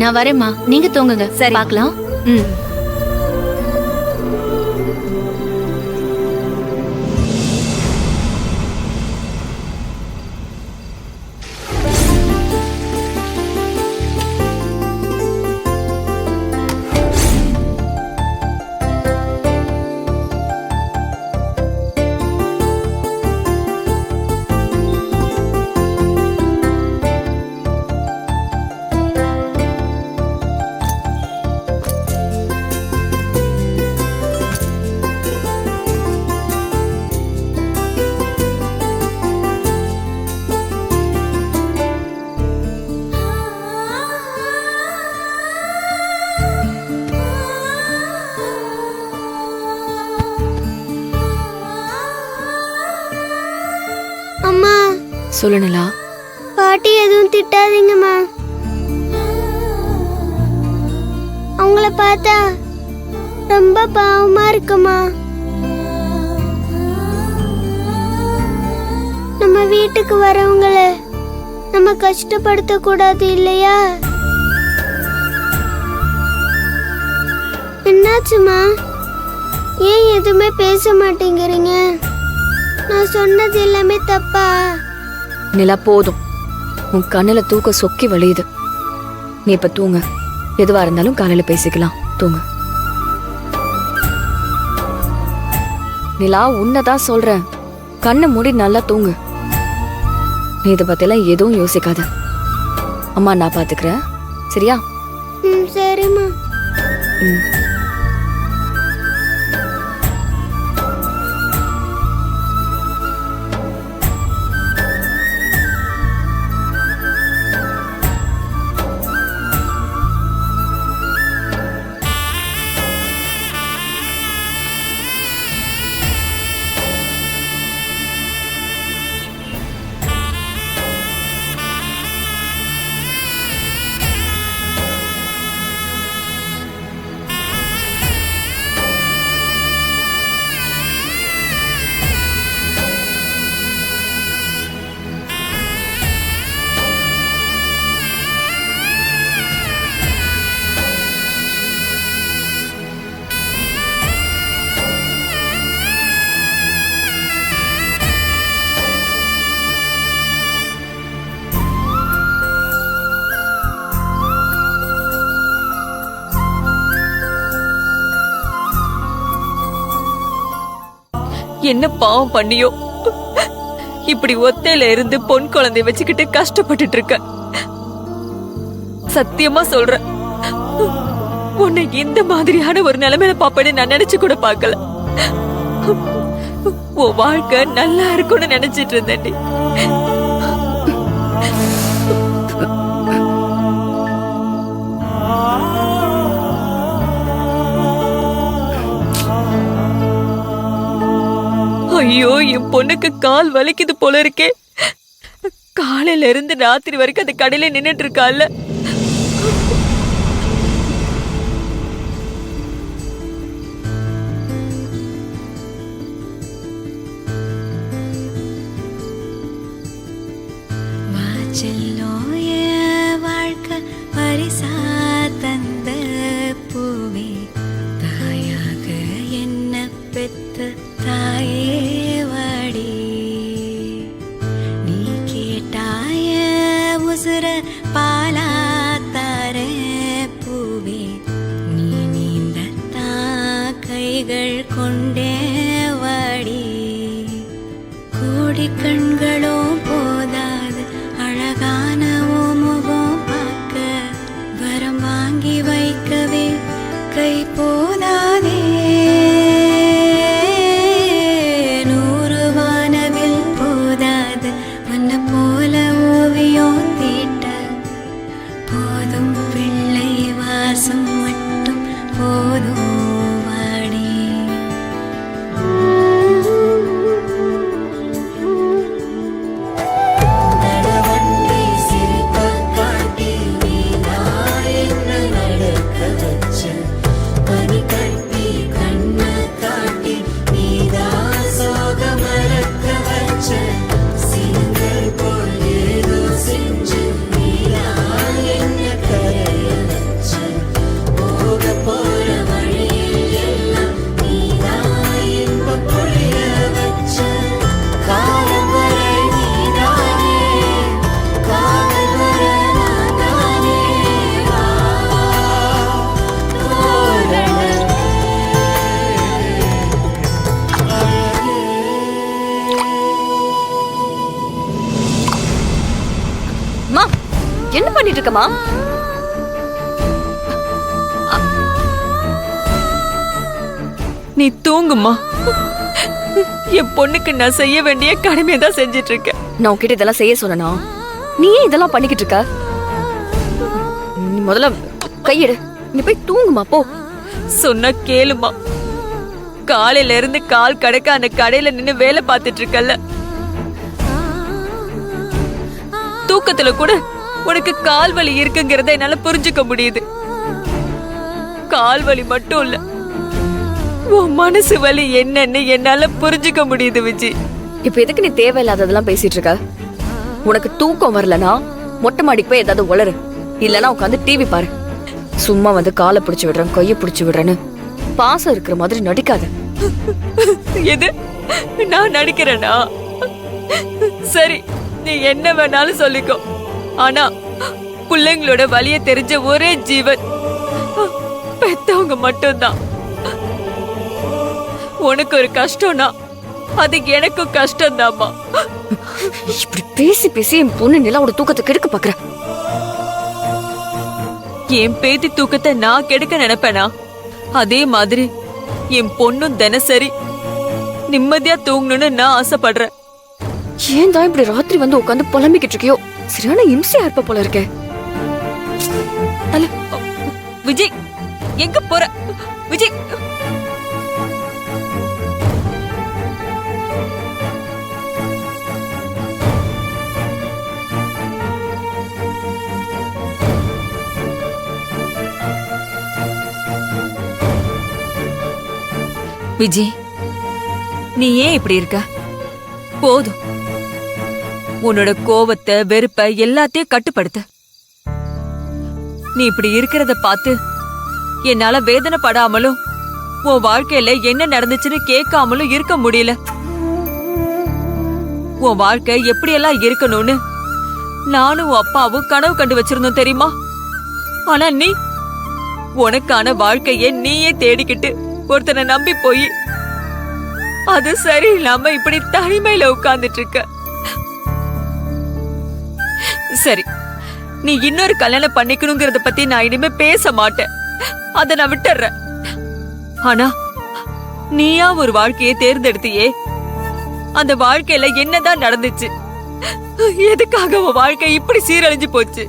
நான் வரேம்மா, நீங்க தூங்குங்க. சரி. பார்க்கலாம். ம். அம்மா, சொல்லணுலா? பாட்டி எதுவும் திட்டாதீங்கம்மா. அவங்கள பார்த்தா ரொம்ப பாவமா இருக்குமா. நம்ம வீட்டுக்கு வரவங்கள நம்ம கஷ்டப்படுத்த கூடாது இல்லையா? என்னாச்சுமா? ஏன் எதுவுமே பேச மாட்டேங்கிறீங்க? நான் சொன்னது எல்லாமே தப்பா? நிலா, போதும். உன் கண்ணுல தூக்க சொக்கி வழியுது. நீ இப்ப தூங்க. எதுவா இருந்தாலும் காலையில பேசிக்கலாம். தூங்க. நிலா, உன்னதான் சொல்றேன். கண்ணை மூடி நல்லா தூங்கு. நீ இதை பத்திலாம் எதுவும் யோசிக்காத. அம்மா நான் பாத்துக்கிறேன். சரியா? சரிம்மா. ம். என்ன பாவம் பண்ணியோ, இப்படி ஒத்தையில இருந்து பொன் குழந்தை வச்சுக்கிட்டு கஷ்டப்பட்டுட்டு இருக்க. சத்தியமா சொல்றேன், உன்னை இந்த மாதிரியான ஒரு நிலைமையில பாப்பேன்னு நான் நினைச்சு கூட பார்க்கல. உன் வாழ்க்கை நல்லா இருக்கும்னு நினைச்சிட்டு இருந்தேன். ஐயோ, என் பொண்ணுக்கு கால் வலிக்குது போல இருக்கே. காலையில இருந்து ராத்திரி வரைக்கும் அந்த கடையில நின்னுட்டு இருக்கால. வாழ்க்கை பரிசா தந்த பூவே, தாயாக என்ன பெத்த தாயே வாடி. நீ கேட்டாய உசுர பாலா தார பூவே, நீ நீந்தத்தா கைகள் கொண்டே வாடி. கோடி கண்களும் போதாது அழகான முகம் பார்க்க, வரம் வாங்கி வைக்கவே கை போதாதே. சிங்கள் போல் ஏதோ செஞ்சு நீரா என்ன கரைய இருக்கமா? நீ தூங்குமா. என் பொண்ணுக்கு நான் செய்ய வேண்டிய கடமையை தான் செஞ்சிட்டு இருக்கேன். நான் உன்கிட்ட இதெல்லாம் செய்ய சொன்னா நீ ஏன் இதெல்லாம் பண்ணிக்கிட்டு இருக்க? நீ முதல்ல கையெடு. நீ போய் தூங்குமா போ. சொன்னா கேளுமா. காலையில இருந்து கால் கடக்க அந்த கடையில நின்னு வேலை பார்த்துட்டு இருக்கல்ல, தூக்கத்துல கூட உனக்கு கால் வலி இருக்குங்கிறத என்னால புரிஞ்சுக்க முடியுது. கால் வலி மட்டும் இல்ல, உன் மனசு வலி என்னன்னு என்னால புரிஞ்சுக்க முடியுது விஜி. இப்ப எதுக்கு நீ தேவையில்லாததெல்லாம் பேசிட்டு இருக்க? உனக்கு தூக்கம் வரலனா மொட்டை மாடிக்கு போய் ஏதாவது உளறு, இல்லனா உட்காந்து டிவி பாரு. சும்மா வந்து காலை பிடிச்சு விடுறேன், கைய பிடிச்சு விடுறேன்னு பாசம் இருக்கிற மாதிரி நடிக்காத. எது நான் நடிக்கிறேனா? சரி, நீ என்ன வேணாலும் சொல்லிக்கோ. ஆனா பிள்ளைங்களோட வலிய தெரிஞ்ச ஒரே ஜீவன் பெத்தவங்க மட்டும்தான். உனக்கு ஒரு கஷ்டம்னா அது எனக்கும் கஷ்டம்தாம்மா. இப்படி பேசி பேசி என் பொண்ணு நிலாவோட தூக்கத்தை கெடுக்க பாக்குற. என் பேத்தி தூக்கத்தை நான் கெடுக்க நினைப்பேனா? அதே மாதிரி என் பொண்ணும் தினசரி நிம்மதியா தூங்கணும்னு நான் ஆசைப்படுறேன். ஏன் தான் இப்படி ராத்திரி வந்து உட்காந்து புலம்பிக்கிட்டு இருக்கியோ? சரியான இம்சையா இருப்ப போல இருக்க. விஜய், எங்க போற விஜய்? விஜய், நீ ஏன் இப்படி இருக்க? போதும். உன்னோட கோவத்தை வெறுப்ப எல்லாத்தையும் கட்டுப்படுத்து. நீ இப்படி இருக்கிறத பார்த்து என்னால வேதனைப்படாமலும் உன் வாழ்க்கையில என்ன நடந்துச்சுன்னு கேட்காமலும் இருக்க முடியல. உன் வாழ்க்கை எப்படியெல்லாம் இருக்கணும்னு நானும் உன் அப்பாவும் கனவு கண்டு வச்சிருந்தோம் தெரியுமா? ஆனா நீ உனக்கான வாழ்க்கைய நீயே தேடிக்கிட்டு ஒருத்தனை நம்பி போய் அது சரியில்லாம இப்படி தனிமையில உட்கார்ந்துட்டு இருக்க. சரி, நீ இன்னொரு கல்யாணம் பண்ணிக்கணுங்கிறத பத்தி நான் இனிமே பேச மாட்டேன், அத நான் விட்டுறேன். ஆனா நீயா ஒரு வாழ்க்கையை தேர்ந்தெடுத்தியே, அந்த வாழ்க்கையில என்னதான் நடந்துச்சு? எதுக்காக உன் வாழ்க்கை இப்படி சீரழிஞ்சு போச்சு?